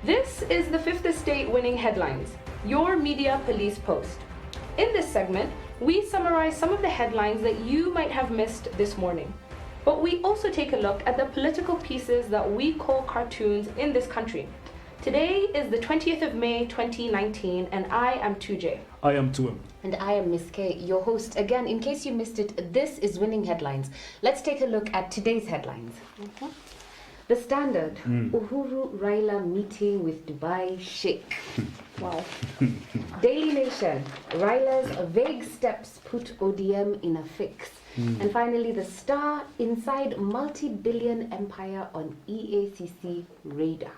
This is the Fifth Estate Winning Headlines, your media police post. In this segment, we summarize some of the headlines that you might have missed this morning. But we also take a look at the political pieces that we call cartoons in this country. Today is the 20th of May 2019, and I am 2J. I am 2M. And I am Miss K, your host. Again, in case you missed it, this is Winning Headlines. Let's take a look at today's headlines. The Standard, UHURU RAILA meeting with Dubai Sheikh. Wow. Daily Nation, RAILA's vague steps put ODM in a fix. And finally, The Star, inside multi-billion empire on EACC radar.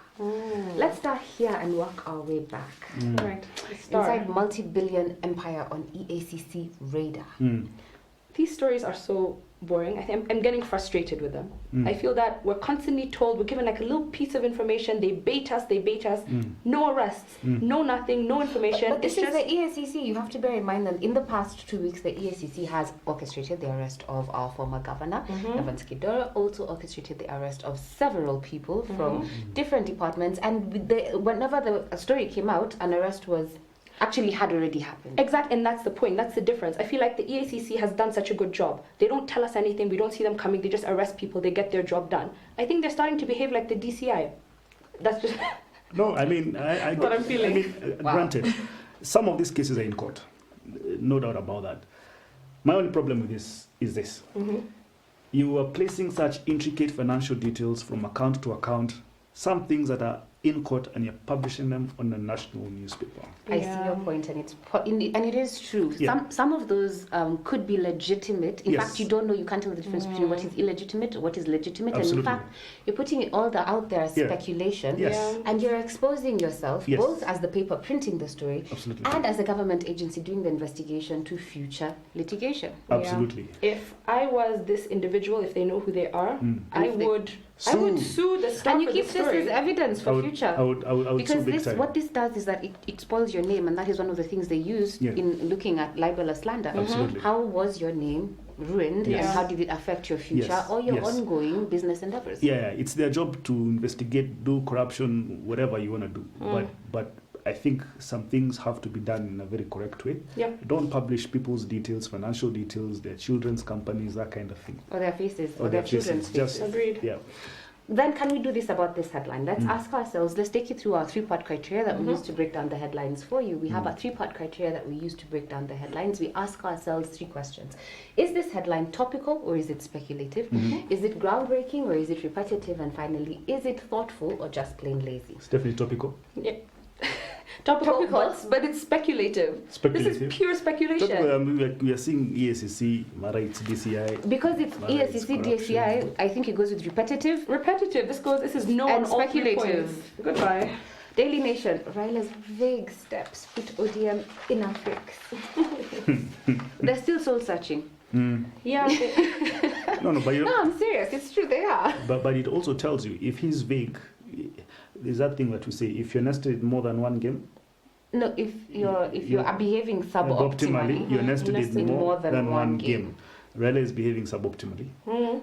Let's start here and work our way back. Right. Inside multi-billion empire on EACC radar. These stories are so boring. I think I'm getting frustrated with them. I feel that we're constantly told, we're given like a little piece of information, they bait us, no arrests, no nothing, no information. But this is the EACC. You have to bear in mind that in the past 2 weeks, the EACC has orchestrated the arrest of our former governor, Evans Kidora, also orchestrated the arrest of several people from different departments, and whenever the story came out, an arrest was actually had already happened. Exactly, and that's the point, that's the difference. I feel like the EACC has done such a good job. They don't tell us anything, we don't see them coming, they just arrest people, they get their job done. I think they're starting to behave like the DCI. That's just... No, I mean, I what I'm feeling. I mean, granted, some of these cases are in court. No doubt about that. My only problem with this is this. You are placing such intricate financial details from account to account, some things that are in court, and you're publishing them on a national newspaper. I see your point, and it is true. Yeah. Some of those could be legitimate. In fact, you don't know, you can't tell the difference between what is illegitimate or what is legitimate. Absolutely. And in fact, you're putting it all out there as speculation, and you're exposing yourself, both as the paper printing the story, and as a government agency doing the investigation, to future litigation. Absolutely. If I was this individual, if they know who they are, I would sue the Star. And you for keep the this story. as evidence for future. I would because sue big time. what this does is that it spoils your name, and that is one of the things they use in looking at libel or slander. Absolutely. How was your name ruined, and how did it affect your future or your ongoing business endeavors? Yeah, it's their job to investigate, do corruption, whatever you want to do. But I think some things have to be done in a very correct way. Don't publish people's details, financial details, their children's companies, that kind of thing. Or their faces, or their children's faces. Agreed. Yeah. Then can we do this about this headline? Let's ask ourselves, let's take you through our 3-part criteria that we use to break down the headlines for you. We have a 3-part criteria that we use to break down the headlines. We ask ourselves 3 questions. Is this headline topical or is it speculative? Is it groundbreaking or is it repetitive? And finally, is it thoughtful or just plain lazy? It's definitely topical. Yeah. Topical. But it's speculative. This is pure speculation. Topical, we are seeing EACC, Mara, it's DCI. Because it's EACC, DCI, I think it goes with repetitive. This is no and on all 3 speculative. points. Goodbye. Daily Nation, Raila's vague steps put ODM in a fix. They're still soul searching. Yeah. No, I'm serious. It's true, they are. But it also tells you, if he's vague, there's that thing that we say, if you're nested in more than one game. No, if you're behaving suboptimally, you're nested in more than one game. RAILA is behaving suboptimally,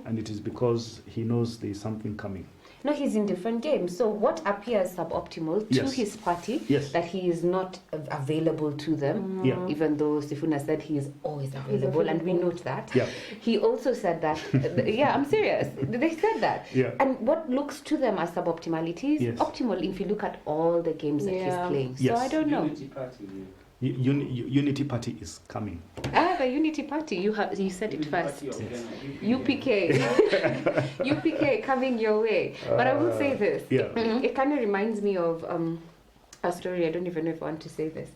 and it is because he knows there's something coming. No, he's in different games. So what appears suboptimal to his party, that he is not available to them, even though Sifuna said he is always available, and we note that. He also said that, I'm serious, they said that. And what looks to them as suboptimality is optimal if you look at all the games that he's playing. So I don't know. Unity Party is coming. The Unity Party, you said it first. UPK. UPK coming your way. But I will say this. It kind of reminds me of a story. I don't even know if I want to say this.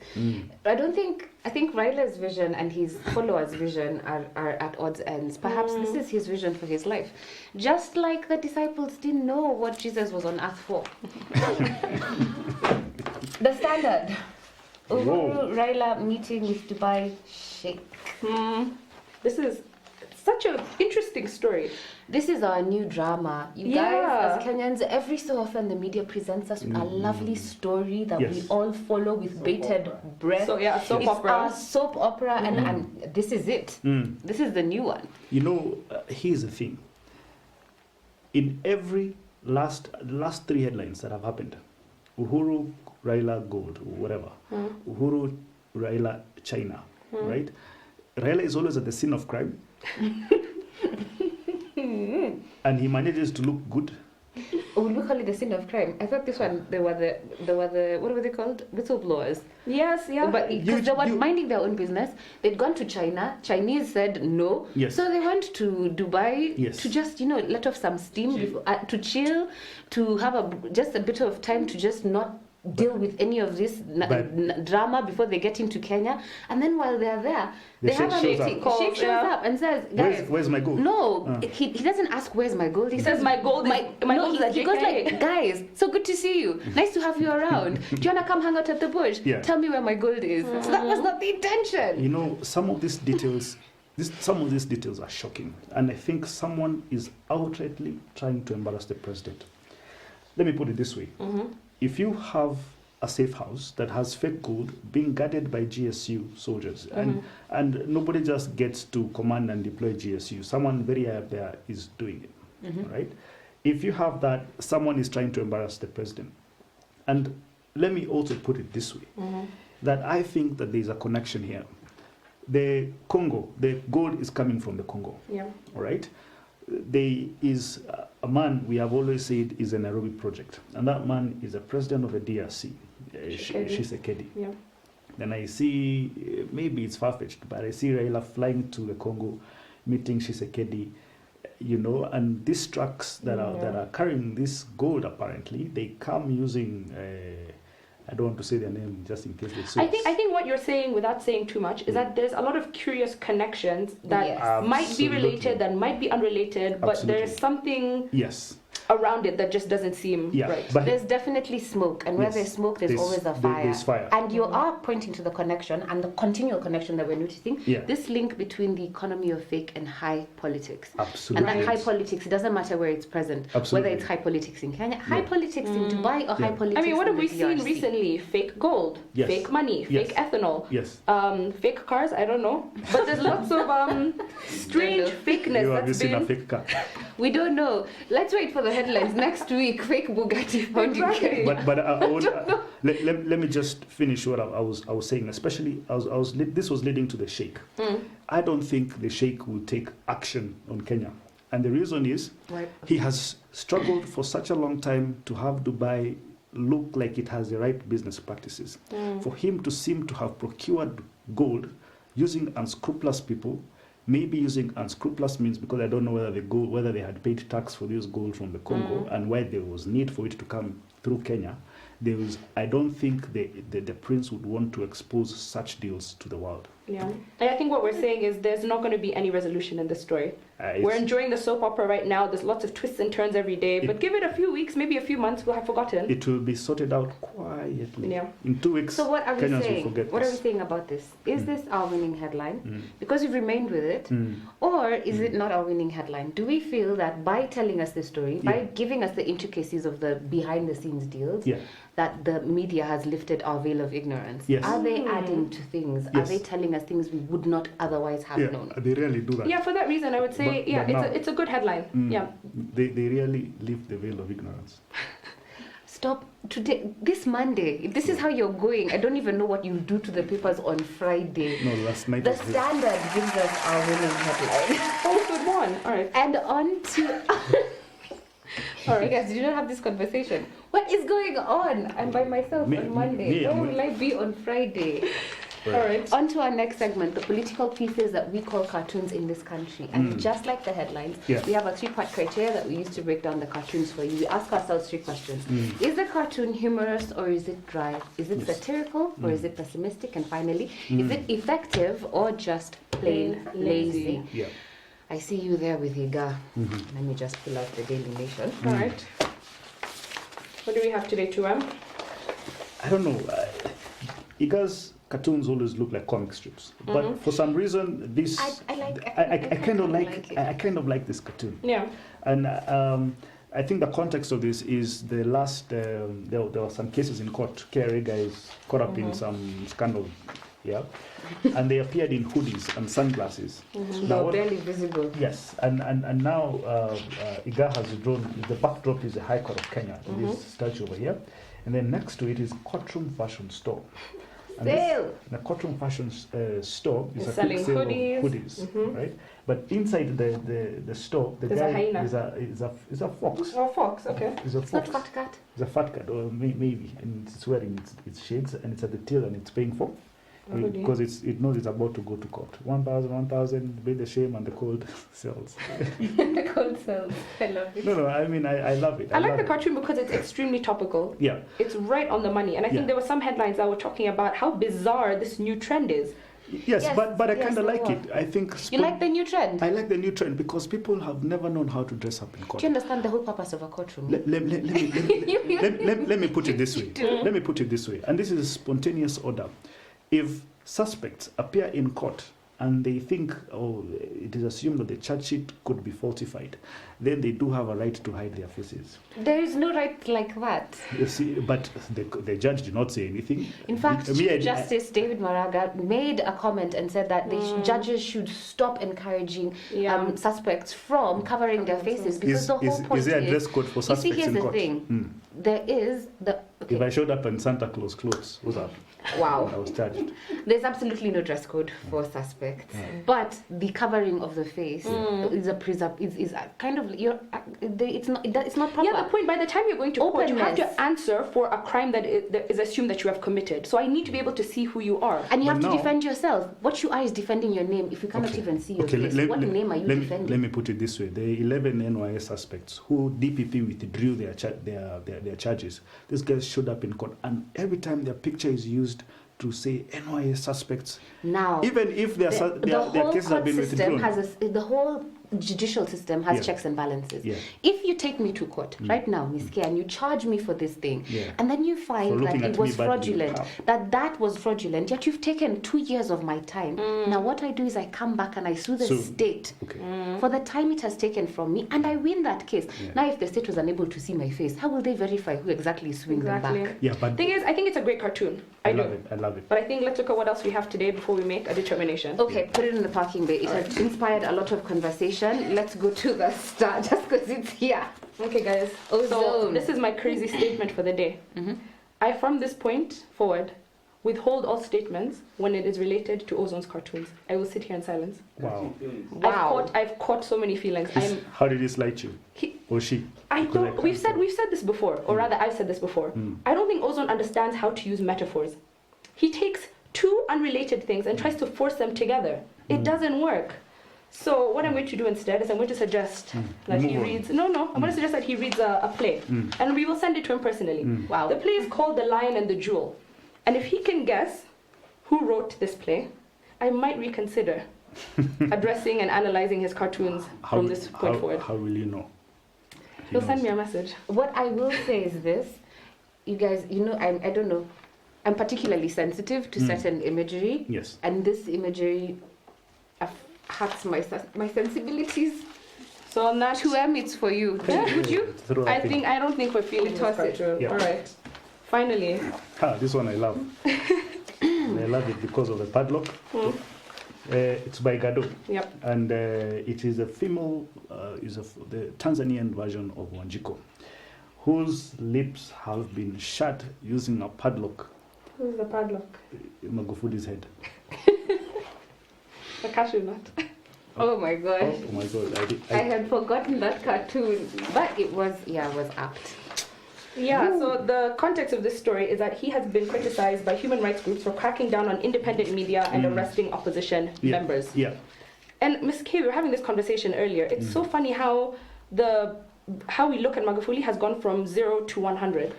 I think Raila's vision and his followers' vision are at odds ends. Perhaps this is his vision for his life. Just like the disciples didn't know what Jesus was on earth for. The Standard. UHURU RAILA meeting with Dubai Sheikh. This is such an interesting story. This is our new drama. You guys, as Kenyans, every so often the media presents us with a lovely story that we all follow with bated breath. So soap it's opera. Our soap opera, and this is it. This is the new one. You know, here's the thing. In every last 3 headlines that have happened, UHURU, RAILA Gold, or whatever. UHURU, RAILA China, right? RAILA is always at the scene of crime. And he manages to look good. Oh, we call it the scene of crime. I thought this one, they were the what were they called? Whistleblowers. Yes, yeah. But because they were minding their own business, they'd gone to China. Chinese said no. Yes. So they went to Dubai to just, let off some steam, before, to chill, to have just a bit of time to just not deal with any of this drama before they get into Kenya. And then while they're there, they have a meeting. Sheikh shows up and says, guys, where's my gold? No, he doesn't ask where's my gold. He says my gold. My gold is he goes like, guys, so good to see you. Nice to have you around. Do you wanna come hang out at the bush? Yeah. Tell me where my gold is. So that was not the intention. Some of these details. Some of these details are shocking, and I think someone is outrightly trying to embarrass the president. Let me put it this way. If you have a safe house that has fake gold being guarded by GSU soldiers, and nobody just gets to command and deploy GSU, someone very high up there is doing it, right? If you have that, someone is trying to embarrass the president. And let me also put it this way, that I think that there's a connection here. The Congo, the gold is coming from the Congo, all right? There is a man we have always said is a Nairobi project, and that man is a president of the DRC, Sheikh. Yeah. Then I see, maybe it's far-fetched, but I see Raila flying to the Congo, meeting Sheikh, and these trucks that are carrying this gold, apparently, they come using. I don't want to say their name just in case they sue. I think what you're saying, without saying too much, is that there's a lot of curious connections that might be related, that might be unrelated, but there's something around it that just doesn't seem right. But there's definitely smoke, and where there's smoke, there's always a fire. There's fire. And you are pointing to the connection and the continual connection that we're noticing. This link between the economy of fake and high politics. Absolutely. And that high politics, it doesn't matter where it's present. Absolutely. Whether it's high politics in Kenya, high politics in Dubai, or high politics in the DRC. I mean, what have we seen recently? Fake gold, fake money, fake ethanol, fake cars, I don't know. But there's lots of strange fakeness. You have seen a fake car. We don't know. Let's wait for the headlines next week. Fake Bugatti found in Kenya. But let me just finish what I was saying. Especially, this was leading to the Sheikh. I don't think the Sheikh will take action on Kenya, and the reason is he has struggled for such a long time to have Dubai look like it has the right business practices. For him to seem to have procured gold using unscrupulous people. Maybe using unscrupulous means, because I don't know whether they had paid tax for this gold from the Congo and why there was need for it to come through Kenya. I don't think the prince would want to expose such deals to the world. Yeah, and I think what we're saying is there's not going to be any resolution in this story. We're enjoying the soap opera right now. There's lots of twists and turns every day, but give it a few weeks, maybe a few months, we'll have forgotten. It will be sorted out quietly. Yeah. In 2 weeks, so what are we Kenyans saying? will forget what this. are we saying about this? Is this our winning headline? Because you've remained with it, or is it not our winning headline? Do we feel that by telling us this story, by giving us the intricacies of the behind-the-scenes deals, that the media has lifted our veil of ignorance? Yes. Are they adding to things? Are they telling us things we would not otherwise have known? They really do that. Yeah, for that reason, I would say, it's a good headline. They really lift the veil of ignorance. Stop today, this Monday. If this is how you're going, I don't even know what you'll do to the papers on Friday. No, last night. The Standard gives us our winning headline. Oh, good one. All right. And on to. All right, guys, did you not have this conversation? What is going on? I'm by myself on Monday. Where will I be on Friday? All right. On to our next segment, the political pieces that we call cartoons in this country. And just like the headlines, we have a 3-part criteria that we use to break down the cartoons for you. We ask ourselves 3 questions. Is the cartoon humorous or is it dry? Is it satirical or is it pessimistic? And finally, is it effective or just plain lazy? Yeah. I see you there with Iga. Let me just pull out the Daily Nation. All right. What do we have today, Tuam? I don't know. Iga's cartoons always look like comic strips, but for some reason, this I kind of like this cartoon. Yeah. And I think the context of this is the last. There were some cases in court. KRA guys caught up in some scandal yeah, and they appeared in hoodies and sunglasses. Now, barely visible. Yes, and now IGA has drawn, the backdrop is the High Court of Kenya, this statue over here, and then next to it is Courtroom Fashion Store. And the Courtroom Fashion store is a quick sale of hoodies, right? But inside the store, the There's guy a is a fox. Oh, fox, okay. Is a It's not fox. fat cat. It's a fat cat, or maybe, and it's wearing its shades, and it's at the till, and it's paying for. Because it knows it's about to go to court. 1,000, be the shame and the cold sells. The cold cells. I love it. No, I mean, I love it. I like the it. cartoon because it's extremely topical. Yeah. It's right on the money. And I think there were some headlines that were talking about how bizarre this new trend is. Yes, but I kind of like it. I think. You like the new trend? I like the new trend because people have never known how to dress up in court. Do you understand the whole purpose of a courtroom? Let me put it this way. Let me put it this way. And this is a spontaneous order. If suspects appear in court and they think, it is assumed that the charge sheet could be falsified, then they do have a right to hide their faces. There is no right like that. You see, but the judge did not say anything. In fact, Chief Justice David Maraga made a comment and said that judges should stop encouraging suspects from covering their faces because the whole point is there a dress code for suspects here's in court? the thing. There is the... Okay. If I showed up in Santa Claus clothes, what's up? Wow. I was charged. There's absolutely no dress code for suspects, but the covering of the face is a kind of it's not proper. Yeah, the point, by the time you're going to court, you have to answer for a crime that is assumed that you have committed. So I need to be able to see who you are, and you have to defend yourself. What you are is defending your name. If you cannot even see your face, what name are you defending? Let me put it this way: the 11 NYS suspects who DPP withdrew their charges, these guys showed up in court, and every time their picture is used to say NYS suspects. Now, even if their cases have been withdrawn, the whole judicial system has checks and balances. If you take me to court right now, Ms. K, and you charge me for this thing, and then you find that it was fraudulent, that was fraudulent, yet you've taken 2 years of my time. Now what I do is I come back and I sue the state for the time it has taken from me, and I win that case. Now if the state was unable to see my face, how will they verify who exactly is suing them back? Yeah, but thing is, I think it's a great cartoon. I love it. But I think let's look at what else we have today before we make a determination. Okay, put it in the parking bay. It has inspired a lot of conversation. Let's go to the star, just because it's here. Okay, guys. So this is my crazy statement for the day. I, from this point forward, withhold all statements when it is related to Ozone's cartoons. I will sit here in silence. Wow. I've caught so many feelings. How did he slight you? Or she? We've said this before, or rather I've said this before. I don't think Ozone understands how to use metaphors. He takes two unrelated things and tries to force them together. It doesn't work. So what I'm going to do instead is I'm going to suggest that he reads... I'm going to suggest that he reads a play. And we will send it to him personally. Wow. The play is called The Lion and the Jewel. And if he can guess who wrote this play, I might reconsider addressing and analyzing his cartoons from this point forward. How will you know? He'll send me a message. What I will say is this. You guys, I don't know. I'm particularly sensitive to certain imagery. Yes. And this imagery hurts my sensibilities. So on that, it's for you. Would you? I don't think we're feeling toss it. Yeah. All right. Finally. This one I love. I love it because of the padlock. It's by Gado. Yep. And it is a female, the Tanzanian version of Wanjiko, whose lips have been shut using a padlock. Who's the padlock? Magufuli's head. A cashew nut. Oh my gosh. Oh my god. I had forgotten that cartoon, but it was apt. Yeah, so the context of this story is that he has been criticized by human rights groups for cracking down on independent media and arresting opposition members. Yeah. And Ms. K, we were having this conversation earlier. It's so funny how we look at Magufuli has gone from 0 to 100.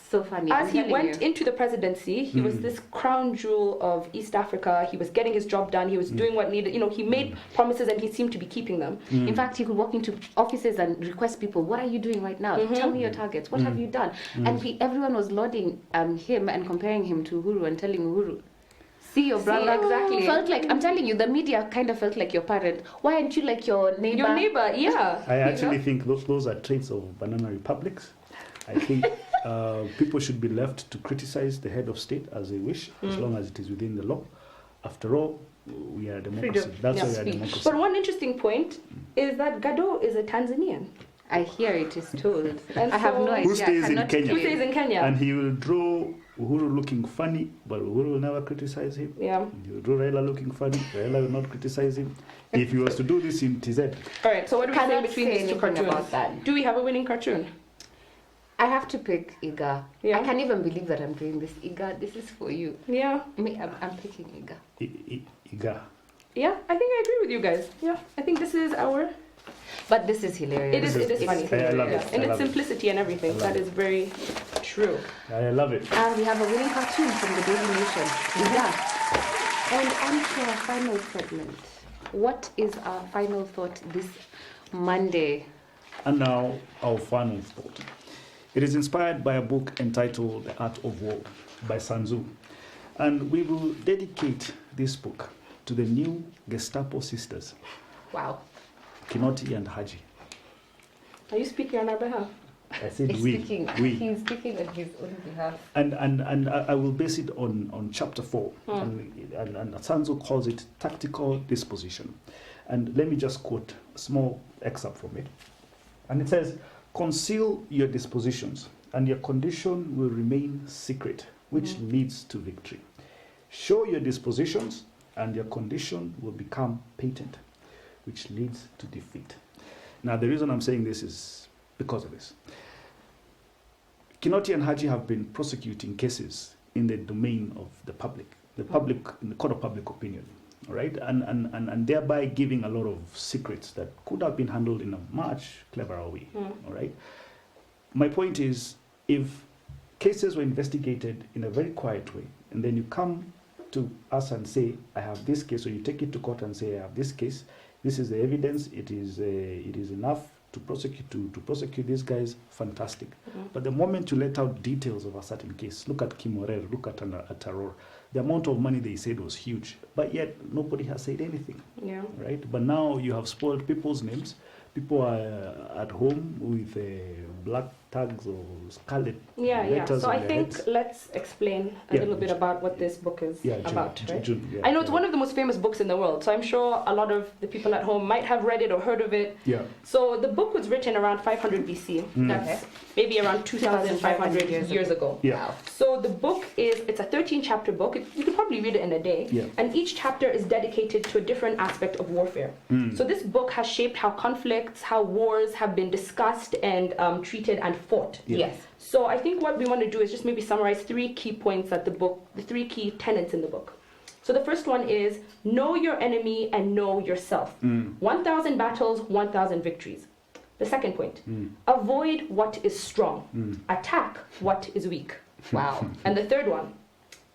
So funny. As he went into the presidency, he was this crown jewel of East Africa. He was getting his job done. He was doing what needed. He made promises and he seemed to be keeping them. In fact, he could walk into offices and request people, what are you doing right now? Tell me your targets. What have you done? And everyone was lauding him and comparing him to UHURU and telling UHURU, see your brother. Exactly. Felt like, I'm telling you, the media kind of felt like your parent. Why aren't you like your neighbor? Your neighbor, yeah. I actually think those are traits of banana republics. I think people should be left to criticize the head of state as they wish, as long as it is within the law. After all, we are a democracy. Freedom. That's Yeah, why we are a speech. democracy. But one interesting point is that Gado is a Tanzanian. I hear it is told. And I have so- no idea. Who stays I in cannot Kenya? Who claim. stays in Kenya? And he will draw Uhuru looking funny, but Uhuru will never criticize him. Yeah. He will draw Raila looking funny, Raila will not criticize him. If he was to do this in TZ, All right. So what do we say Cannot between say these two anything cartoons? about that. Do we have a winning cartoon? I have to pick Iga. Yeah. I can't even believe that I'm doing this. Iga, this is for you. Yeah. I'm picking Iga. Iga. Yeah. I think I agree with you guys. Yeah. I think this is our. But this is hilarious. It is funny. I love Yeah. it. In I its love it. simplicity and everything. I love That it. is very true. I love it. And we have a winning cartoon from the Daily Nation. Iga. And on to our final segment. What is our final thought this Monday? And now, our final thought. It is inspired by a book entitled The Art of War by Sun Tzu. And we will dedicate this book to the new Gestapo sisters, Wow. Kinoti and Haji. Are you speaking on our behalf? I said He's we. speaking on his own behalf. And I will base it on chapter 4. And Sun Tzu calls it tactical disposition. And let me just quote a small excerpt from it. And it says, conceal your dispositions, and your condition will remain secret, which leads to victory. Show your dispositions, and your condition will become patent, which leads to defeat. Now, the reason I'm saying this is because of this. Kinoti and Haji have been prosecuting cases in the domain of the public, in the court of public opinion, all right, and thereby giving a lot of secrets that could have been handled in a much cleverer way, all right. My point is, if cases were investigated in a very quiet way, and then you come to us and say, I have this case, or you take it to court and say, I have this case, this is the evidence, it is enough to prosecute these guys, fantastic. But the moment you let out details of a certain case, look at Kimorer, look at Taror, the amount of money they said was huge, but yet nobody has said anything, Yeah. right? But now you have spoiled people's names. People are at home with black tags or scarlet Yeah. letters So on I their think heads. let's explain a little bit about what this book is about, right? Yeah, I know it's yeah. one of the most famous books in the world, so I'm sure a lot of the people at home might have read it or heard of it. Yeah. So the book was written around 500 BC. That's maybe around 2,500 years ago. Yeah. So the book it's a 13-chapter book. You could probably read it in a day. Yeah. And each chapter is dedicated to a different aspect of warfare. So this book has shaped how conflicts, how wars have been discussed and treated and fought. Yeah. Yes. So I think what we want to do is just maybe summarize 3 key points at the book, the 3 key tenets in the book. So the first one is know your enemy and know yourself. 1,000 battles, 1,000 victories. The second point, avoid what is strong. Attack what is weak. Wow. And the third one,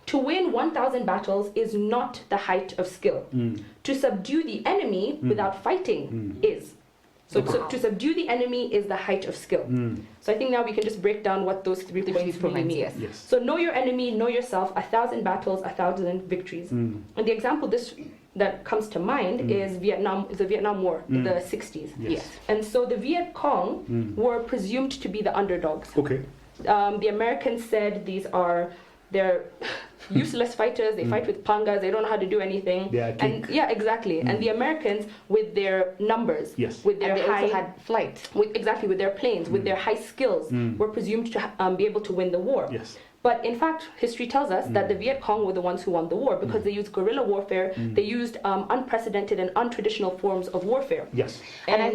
to win 1,000 battles is not the height of skill. To subdue the enemy without fighting is. So to subdue the enemy is the height of skill. So I think now we can just break down what those 3 points really mean. Yes. Yes. So know your enemy, know yourself, 1,000 battles, 1,000 victories. And the example that comes to mind is the Vietnam War in the 60s. Yes. And so the Viet Cong were presumed to be the underdogs. Okay. The Americans said they're useless fighters. They fight with pangas. They don't know how to do anything. They are And king. yeah, exactly. And the Americans, with their numbers, Yes. with their And they high, also had flight. with their planes, with their high skills, were presumed to be able to win the war. Yes. But in fact, history tells us that the Viet Cong were the ones who won the war because they used guerrilla warfare. They used unprecedented and untraditional forms of warfare. Yes. And I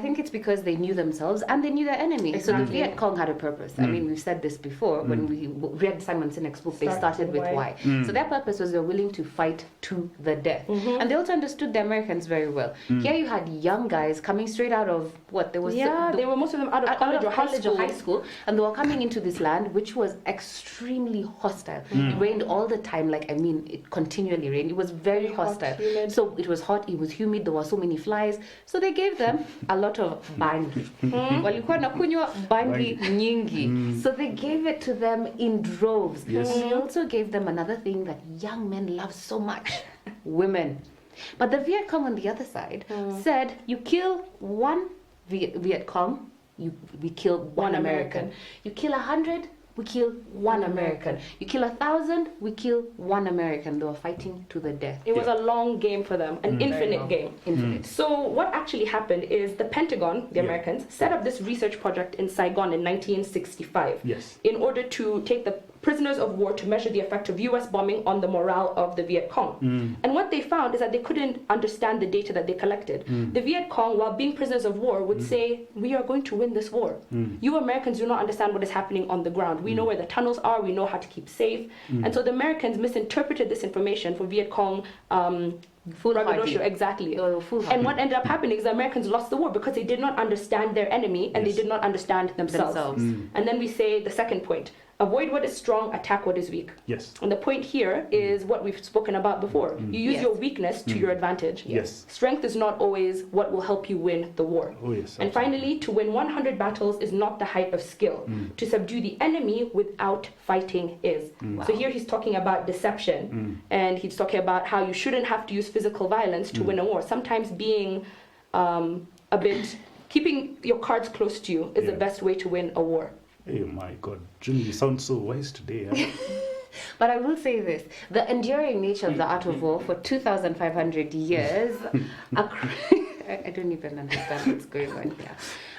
think it's because they knew themselves and they knew their enemy. So the Exactly. Viet Cong had a purpose. I mean, we've said this before when we read Simon Sinek's book. They started with why. So their purpose was they're willing to fight to the death, and they also understood the Americans very well. Here you had young guys coming straight out of what there was. They were most of them out of college or high school. And they were coming into this land which was extremely hostile. It rained all the time, it continually rained. It was very hostile. humid. So it was hot, it was humid, there were so many flies. So they gave them a lot of bangi. Walikuwa nakunywa bangi nyingi. So they gave it to them in droves. Yes. They also gave them another thing that young men love so much, women. But the Viet Cong on the other side said, you kill one Viet Cong, we kill one American. You kill 100, we kill one American. You kill 1,000, we kill one American. They were fighting to the death. It was a long game for them, an infinite game. Infinite. So what actually happened is the Pentagon, the Americans, set up this research project in Saigon in 1965 Yes. in order to take the prisoners of war to measure the effect of US bombing on the morale of the Viet Cong. And what they found is that they couldn't understand the data that they collected. The Viet Cong, while being prisoners of war, would say, we are going to win this war. You Americans do not understand what is happening on the ground. We know where the tunnels are, we know how to keep safe. And so the Americans misinterpreted this information for Viet Cong Foolhardy. exactly. Foolhardy. And what ended up happening is the Americans lost the war because they did not understand their enemy and they did not understand themselves. And then we say the second point, avoid what is strong, attack what is weak. Yes. And the point here is what we've spoken about before. You use your weakness to your advantage. Yes. Strength is not always what will help you win the war. Oh, yes. And finally, to win 100 battles is not the height of skill. To subdue the enemy without fighting is. So here he's talking about deception. And he's talking about how you shouldn't have to use physical violence to win a war. Sometimes being a bit, keeping your cards close to you is the best way to win a war. Hey, my God. June, you sound so wise today. Huh? But I will say this, the enduring nature of the art of war for 2,500 years, I don't even understand what's going on here.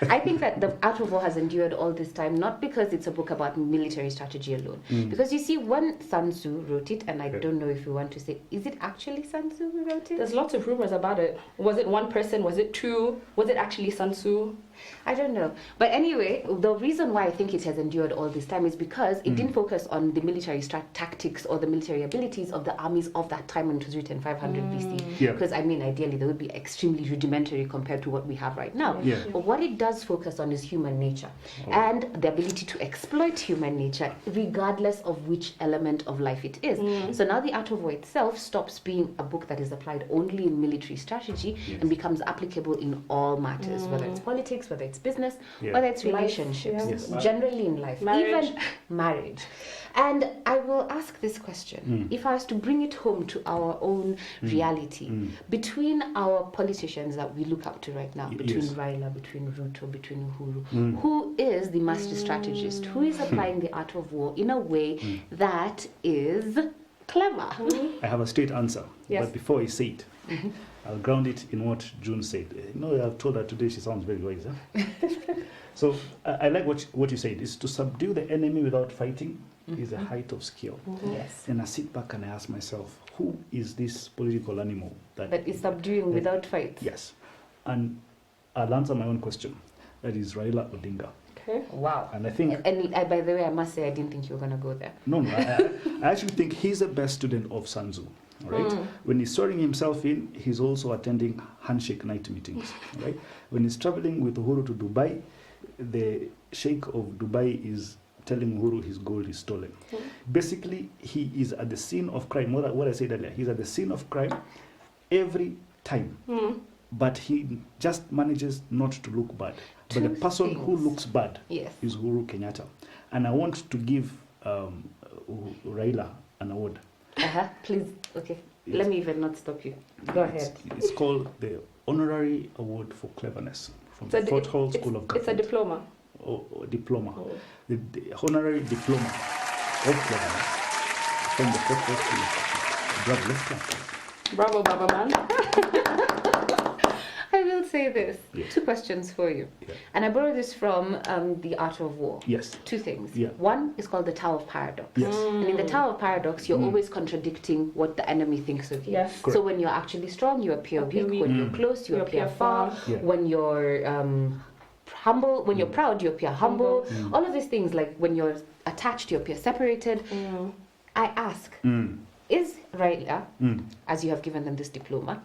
I think that the art of war has endured all this time, not because it's a book about military strategy alone. Because you see, when Sun Tzu wrote it, and I don't know if you want to say, is it actually Sun Tzu who wrote it? There's lots of rumors about it. Was it one person? Was it two? Was it actually Sun Tzu? I don't know. But anyway, the reason why I think it has endured all this time is because it didn't focus on the military tactics or the military abilities of the armies of that time when it was written 500 BC. Because, I mean, ideally, they would be extremely rudimentary compared to what we have right now. But what it does focus on is human nature and the ability to exploit human nature regardless of which element of life it is. So now the Art of War itself stops being a book that is applied only in military strategy and becomes applicable in all matters, whether it's politics, whether it's business, whether it's relationships, generally in life, even marriage. And I will ask this question, if I was to bring it home to our own reality, between our politicians that we look up to right now, between RAILA, between Ruto, between UHURU, who is the master strategist, who is applying the art of war in a way that is clever? I have a straight answer, but before I say it, I'll ground it in what June said. You know, I've told her today she sounds very wise. Huh? So I like what you said, is to subdue the enemy without fighting is a height of skill. Yes. And I sit back and I ask myself, who is this political animal that is subduing without fight? Yes. And I'll answer my own question. That is Raila Odinga. Okay. Wow. And I think... And by the way, I must say, I didn't think you were going to go there. No, I actually think he's the best student of Sun Tzu. Right? When he's throwing himself in, he's also attending handshake night meetings. Right? When he's traveling with Uhuru to Dubai, the Sheikh of Dubai is telling Uhuru his gold is stolen. Basically, he is at the scene of crime. What I said earlier, he's at the scene of crime every time. But he just manages not to look bad. But the person who looks bad is Uhuru Kenyatta. And I want to give Raila an award. Please, okay. Yes. Let me even not stop you. Go ahead. It's called the Honorary Award for Cleverness from the Fort Hall School of Government. It's a diploma. Diploma. The Honorary Diploma of Cleverness from the Fort Hall School of Government. Bravo, Baba man. I will say this. Two questions for you. And I borrow this from the Art of War. Yes. Two things. One is called the Tower of Paradox. Yes. And in the Tower of Paradox, you're always contradicting what the enemy thinks of you. Yes. So when you're actually strong, you appear weak. When you're close, you appear far. When you're humble, when you're proud, you appear humble. All of these things, like when you're attached, you appear separated. I ask, is Raila, as you have given them this diploma,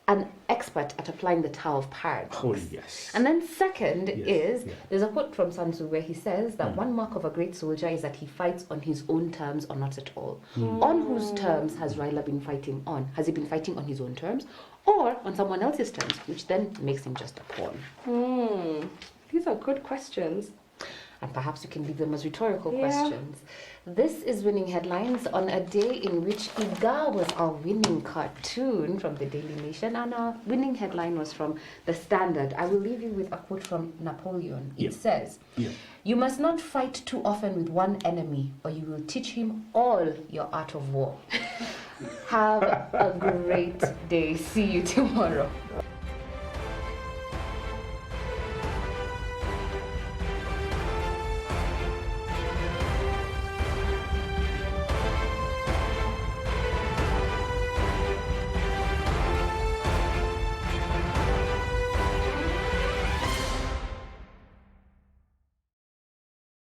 an expert at applying the Tower of Paradox? Oh, yes. And then second is, there's a quote from Sun Tzu where he says that one mark of a great soldier is that he fights on his own terms or not at all. On whose terms has Raila been fighting on? Has he been fighting on his own terms or on someone else's terms, which then makes him just a pawn? These are good questions. And perhaps you can leave them as rhetorical questions. This is Winning Headlines on a day in which Iga was our winning cartoon from the Daily Nation, and our winning headline was from The Standard. I will leave you with a quote from Napoleon. It says, "You must not fight too often with one enemy, or you will teach him all your art of war." Have a great day. See you tomorrow.